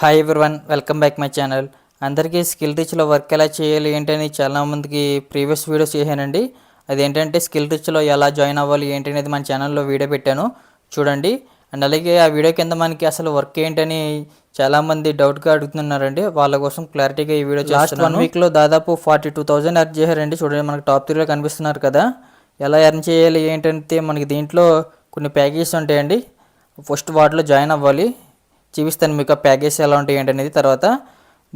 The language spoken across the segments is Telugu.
Hi everyone, welcome back my channel. అందరికీ స్కిల్ రిచ్లో వర్క్ ఎలా చేయాలి ఏంటని చాలామందికి ప్రీవియస్ వీడియోస్ చేశానండి. అదేంటంటే స్కిల్ రిచ్లో ఎలా జాయిన్ అవ్వాలి ఏంటి అనేది మన ఛానల్లో వీడియో పెట్టాను, చూడండి. అండ్ అలాగే ఆ వీడియో కింద మనకి అసలు వర్క్ ఏంటని చాలామంది డౌట్గా అడుగుతున్నారండి. వాళ్ళ కోసం క్లారిటీగా ఈ వీడియో లాస్ట్ 1 వీక్లో దాదాపు 42,000 ఎర్న్ చేశారండి. చూడండి, మనకి టాప్ 3లో కనిపిస్తున్నారు కదా. ఎలా ఎర్న్ చేయాలి ఏంటంటే మనకి దీంట్లో కొన్ని ప్యాకేజెస్ ఉంటాయండి. ఫస్ట్ వాటిలో జాయిన్ అవ్వాలి. చూపిస్తాను మీకు ఆ ప్యాకేజ్ ఎలా ఉంటాయి ఏంటనేది. తర్వాత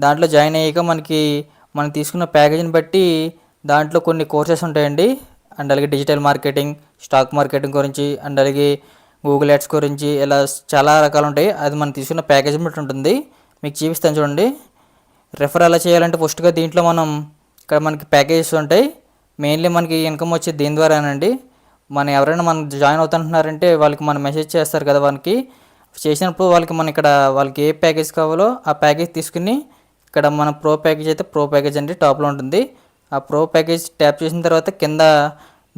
దాంట్లో జాయిన్ అయ్యాక మనం తీసుకున్న ప్యాకేజీని బట్టి దాంట్లో కొన్ని కోర్సెస్ ఉంటాయండి. అండ్ అలాగే డిజిటల్ మార్కెటింగ్, స్టాక్ మార్కెటింగ్ గురించి, అండ్ అలాగే గూగుల్ యాడ్స్ గురించి, ఇలా చాలా రకాలు ఉంటాయి. అది మనం తీసుకున్న ప్యాకేజీని బట్టి ఉంటుంది. మీకు చూపిస్తాను చూడండి. రెఫర్ ఎలా చేయాలంటే ఫస్ట్గా దీంట్లో ఇక్కడ మనకి ప్యాకేజెస్ ఉంటాయి. మెయిన్లీ మనకి ఇన్కమ్ వచ్చేది దీని ద్వారానండి. ఎవరైనా జాయిన్ అవుతుంటున్నారంటే వాళ్ళకి మనం మెసేజ్ చేస్తారు కదా, చేసినప్పుడు వాళ్ళకి ఏ ప్యాకేజ్ కావాలో ఆ ప్యాకేజ్ తీసుకుని ఇక్కడ మన ప్రో ప్యాకేజ్ అయితే ప్రో ప్యాకేజ్ అండి టాప్లో ఉంటుంది. ఆ ప్రో ప్యాకేజ్ ట్యాప్ చేసిన తర్వాత కింద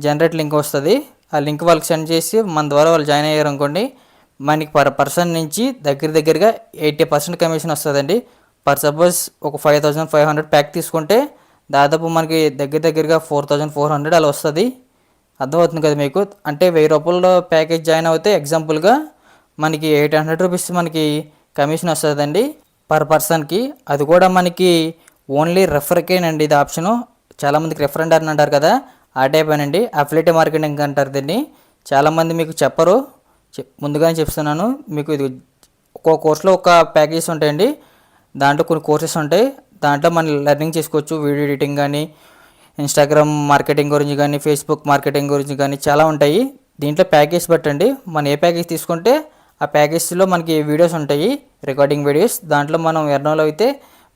జనరేట్ లింక్ వస్తుంది. ఆ లింక్ వాళ్ళకి సెండ్ చేసి మన ద్వారా వాళ్ళు జాయిన్ అయ్యారు అనుకోండి, మనకి పర్ పర్సన్ నుంచి దగ్గరగా 80% కమిషన్ వస్తుందండి. సపోజ్ ఒక 5,500 ప్యాక్ తీసుకుంటే దాదాపు మనకి దగ్గరగా 4,400 అలా వస్తుంది. అర్థమవుతుంది కదా మీకు. అంటే 1,000 రూపాయల ప్యాకేజ్ జాయిన్ అవుతే ఎగ్జాంపుల్గా మనకి 800 రూపీస్ మనకి కమిషన్ వస్తుందండి పర్ పర్సన్కి. అది కూడా మనకి ఓన్లీ రెఫర్కేనండి ఇది ఆప్షను. చాలామందికి రెఫర్ అని అంటారు కదా, ఆ టైప్ అనండి. అఫిలియేట్ మార్కెటింగ్ అంటారు దీన్ని. చాలామంది మీకు చెప్పరు, ముందుగానే చెప్తున్నాను మీకు. ఇది ఒక్కో కోర్సులో ఒక ప్యాకేజెస్ ఉంటాయండి. దాంట్లో కొన్ని కోర్సెస్ ఉంటాయి. దాంట్లో మనం లెర్నింగ్ చేసుకోవచ్చు. వీడియో ఎడిటింగ్ కానీ, ఇన్స్టాగ్రామ్ మార్కెటింగ్ గురించి కానీ, ఫేస్బుక్ మార్కెటింగ్ గురించి కానీ చాలా ఉంటాయి. దీంట్లో ప్యాకేజ్ బట్టండి మనం ఏ ప్యాకేజ్ తీసుకుంటే ఆ ప్యాకేజ్లో మనకి వీడియోస్ ఉంటాయి, రికార్డింగ్ వీడియోస్. దాంట్లో మనం ఎర్నోలో అయితే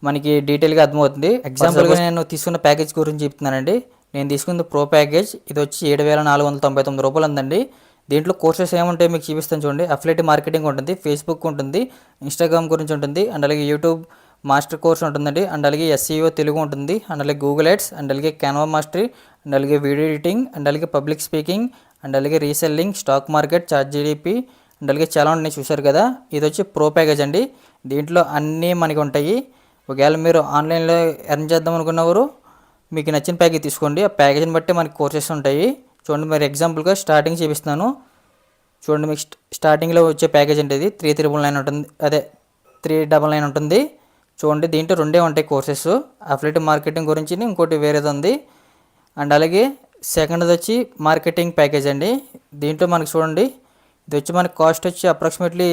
మనకి డీటెయిల్గా అర్థమవుతుంది. ఎగ్జాంపుల్గా నేను తీసుకున్న ప్యాకేజ్ గురించి చెప్తున్నానండి. నేను తీసుకున్న ప్రో ప్యాకేజ్ ఇది వచ్చి 7,499 రూపాయలు ఉందండి. దీంట్లో కోర్సెస్ ఏముంటాయి మీకు చూపిస్తాను చూడండి. అఫిలియేట్ మార్కెటింగ్ ఉంటుంది, ఫేస్బుక్ ఉంటుంది, ఇన్స్టాగ్రామ్ గురించి ఉంటుంది, అండ్ అలాగే యూట్యూబ్ మాస్టర్ కోర్స్ ఉంటుందండి, అండ్ అలాగే ఎస్ఈఓ తెలుగు ఉంటుంది, అండ్ అలాగే గూగుల్ యాడ్స్, అండ్ అలాగే క్యాన్వా మాస్టరీ, అండ్ అలాగే వీడియో ఎడిటింగ్, అండ్ అలాగే పబ్లిక్ స్పీకింగ్, అండ్ అలాగే reselling, stock market, chart GDP, and అలాగే చాలా ఉన్నాయి చూశారు కదా. ఇది వచ్చి ప్రో ప్యాకేజ్ అండి. దీంట్లో అన్నీ మనకి ఉంటాయి. ఒకవేళ మీరు ఆన్లైన్లో ఎర్న్ చేద్దాం అనుకున్నవారు మీకు నచ్చిన ప్యాకేజ్ తీసుకోండి. ఆ ప్యాకేజ్ని బట్టి మనకి కోర్సెస్ ఉంటాయి. చూడండి, మరి ఎగ్జాంపుల్గా స్టార్టింగ్ చూపిస్తున్నాను చూడండి. మీకు స్టార్టింగ్లో వచ్చే ప్యాకేజ్ అంటే ఇది 3,999 ఉంటుంది, అదే 399 ఉంటుంది. చూడండి, దీంట్లో రెండే ఉంటాయి కోర్సెస్. అఫిలియేట్ మార్కెటింగ్ గురించి ఇంకోటి వేరేది ఉంది. అండ్ అలాగే సెకండ్ది వచ్చి మార్కెటింగ్ ప్యాకేజ్ అండి. దీంట్లో మనకి చూడండి, ఇది వచ్చి మనకి కాస్ట్ వచ్చి అప్రాక్సిమేట్లీ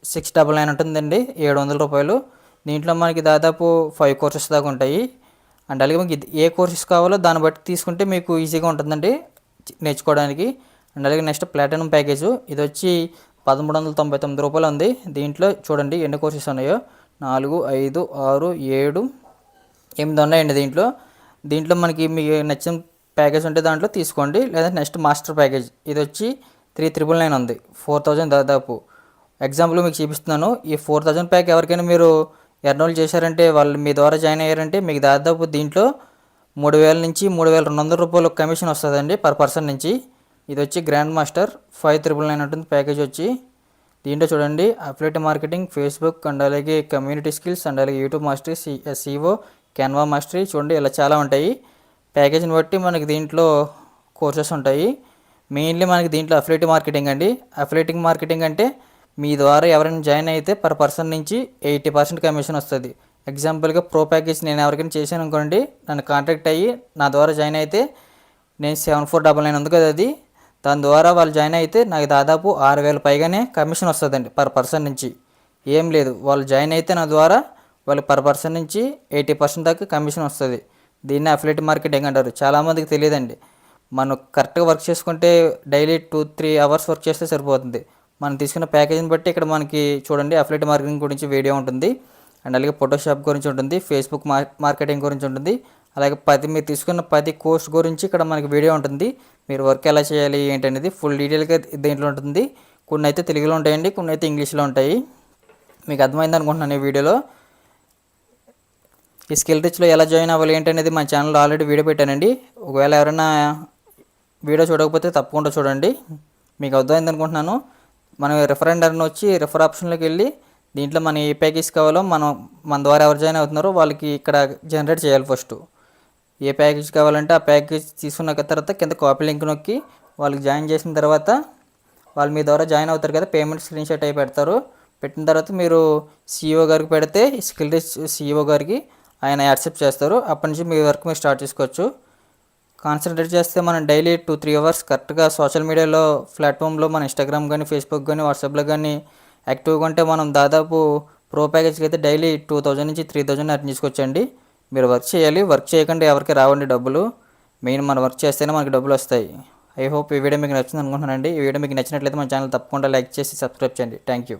699 ఉంటుందండి, 700 రూపాయలు. దీంట్లో మనకి దాదాపు 5 కోర్సెస్ దాకా ఉంటాయి. అండ్ అలాగే మీకు ఏ కోర్సెస్ కావాలో దాన్ని బట్టి తీసుకుంటే మీకు ఈజీగా ఉంటుందండి నేర్చుకోవడానికి. అండ్ అలాగే నెక్స్ట్ ప్లాటినం ప్యాకేజు. ఇది వచ్చి 1,399 రూపాయలు ఉంది. దీంట్లో చూడండి ఎన్ని కోర్సెస్ ఉన్నాయో, 4, 5, 6, 7, 8 ఉన్నాయండి దీంట్లో మనకి మీకు నచ్చిన ప్యాకేజ్ ఉంటే దాంట్లో తీసుకోండి. లేదా నెక్స్ట్ మాస్టర్ ప్యాకేజ్ ఇది వచ్చి 3,999 ఉంది, 4,000 దాదాపు. ఎగ్జాంపుల్ మీకు చూపిస్తున్నాను. ఈ 4,000 ప్యాక్ ఎవరికైనా మీరు ఎన్రోల్ చేశారంటే, వాళ్ళు మీ ద్వారా జాయిన్ అయ్యారంటే మీకు దాదాపు దీంట్లో 3,000 నుంచి 3,200 రూపాయలు కమిషన్ వస్తుందండి పర్ పర్సన్ నుంచి. ఇది వచ్చి గ్రాండ్ మాస్టర్ 5,999 ఉంటుంది ప్యాకేజ్ వచ్చి. దీంట్లో చూడండి అఫిలియేట్ మార్కెటింగ్, ఫేస్బుక్, అండ్ అలాగే కమ్యూనిటీ స్కిల్స్, అండ్ అలాగే YouTube mastery, SEO, Canva mastery, చూడండి ఇలా చాలా ఉంటాయి. ప్యాకేజ్ని బట్టి మనకి దీంట్లో కోర్సెస్ ఉంటాయి. మెయిన్లీ మనకి దీంట్లో అఫిలియేట్ మార్కెటింగ్ అండి. అఫిలియేట్ మార్కెటింగ్ అంటే మీ ద్వారా ఎవరైనా జాయిన్ అయితే పర్ పర్సన్ నుంచి 80% కమిషన్ వస్తుంది. ఎగ్జాంపుల్గా ప్రో ప్యాకేజ్ నేను ఎవరికైనా చేశాను అనుకోండి, నన్ను కాంటాక్ట్ అయ్యి నా ద్వారా జాయిన్ అయితే, నేను 7499 ఉంది కదా అది, దాని ద్వారా వాళ్ళు జాయిన్ అయితే నాకు దాదాపు 6,000 పైగానే కమిషన్ వస్తుందండి పర్ పర్సన్ నుంచి. ఏం లేదు, వాళ్ళు జాయిన్ అయితే నా ద్వారా వాళ్ళకి పర్ పర్సన్ నుంచి 80% దాకా కమిషన్ వస్తుంది. దీన్ని అఫిలియేట్ మార్కెటింగ్ అంటారు. చాలామందికి తెలియదండి. మనం కరెక్ట్గా వర్క్ చేసుకుంటే డైలీ 2-3 అవర్స్ వర్క్ చేస్తే సరిపోతుంది. మనం తీసుకున్న ప్యాకేజీని బట్టి ఇక్కడ మనకి చూడండి అఫిలియేట్ మార్కెటింగ్ గురించి వీడియో ఉంటుంది, అండ్ అలాగే ఫోటోషాప్ గురించి ఉంటుంది, ఫేస్బుక్ మార్కెటింగ్ గురించి ఉంటుంది, అలాగే మీరు తీసుకున్న 10 కోర్స్ గురించి ఇక్కడ మనకి వీడియో ఉంటుంది. మీరు వర్క్ ఎలా చేయాలి ఏంటనేది ఫుల్ డీటెయిల్గా దీంట్లో ఉంటుంది. కొన్ని అయితే తెలుగులో ఉంటాయండి, కొన్ని అయితే ఇంగ్లీష్లో ఉంటాయి. మీకు అర్థమైంది అనుకుంటున్నాను ఈ వీడియోలో. ఈ స్కిల్ రిచ్లో ఎలా జాయిన్ అవ్వాలి ఏంటనేది మన ఛానల్లో ఆల్రెడీ వీడియో పెట్టానండి. ఒకవేళ ఎవరైనా వీడియో చూడకపోతే తప్పకుండా చూడండి, మీకు అర్థమైంది అనుకుంటున్నాను. మనం రిఫరెండర్ని వచ్చి రిఫర్ ఆప్షన్లోకి వెళ్ళి దీంట్లో మనం ఏ ప్యాకేజ్ కావాలో మన ద్వారా ఎవరు జాయిన్ అవుతున్నారో వాళ్ళకి ఇక్కడ జనరేట్ చేయాలి. ఫస్ట్ ఏ ప్యాకేజ్ కావాలంటే ఆ ప్యాకేజ్ తీసుకున్న తర్వాత కింద కాపీ లింక్ నొక్కి వాళ్ళకి జాయిన్ చేసిన తర్వాత వాళ్ళు మీ ద్వారా జాయిన్ అవుతారు కదా, పేమెంట్ స్క్రీన్షాట్ అయి పెడతారు. పెట్టిన తర్వాత మీరు సీఈఓ గారికి పెడితే స్కిల్ రిచ్ సీఈఓ గారికి ఆయన యాక్సెప్ట్ చేస్తారు. అప్పటి నుంచి మీ వర్క్ మీరు స్టార్ట్ చేసుకోవచ్చు. కాన్సన్ట్రేట్ చేస్తే మనం డైలీ 2-3 అవర్స్ కరెక్ట్గా సోషల్ మీడియాలో ప్లాట్ఫామ్లో మన ఇన్స్టాగ్రామ్ కానీ, ఫేస్బుక్ కానీ, వాట్సాప్లో కానీ యాక్టివ్గా ఉంటే మనం దాదాపు ప్రో ప్యాకేజ్కి అయితే డైలీ 2000 నుంచి 3000 అర్న్ చేసుకోవచ్చండి. మీరు వర్క్ చేయాలి. వర్క్ చేయకుండా ఎవరికి రావండి డబ్బులు. మెయిన్ మన వర్క్ చేస్తేనే మనకి డబ్బులు వస్తాయి. ఐ హోప్ ఈ వీడియో మీకు నచ్చింది అనుకుంటున్నానండి. ఈ వీడియో మీకు నచ్చినట్లయితే మన ఛానల్ తప్పకుండా లైక్ చేసి సబ్స్క్రైబ్ చేయండి. Thank you.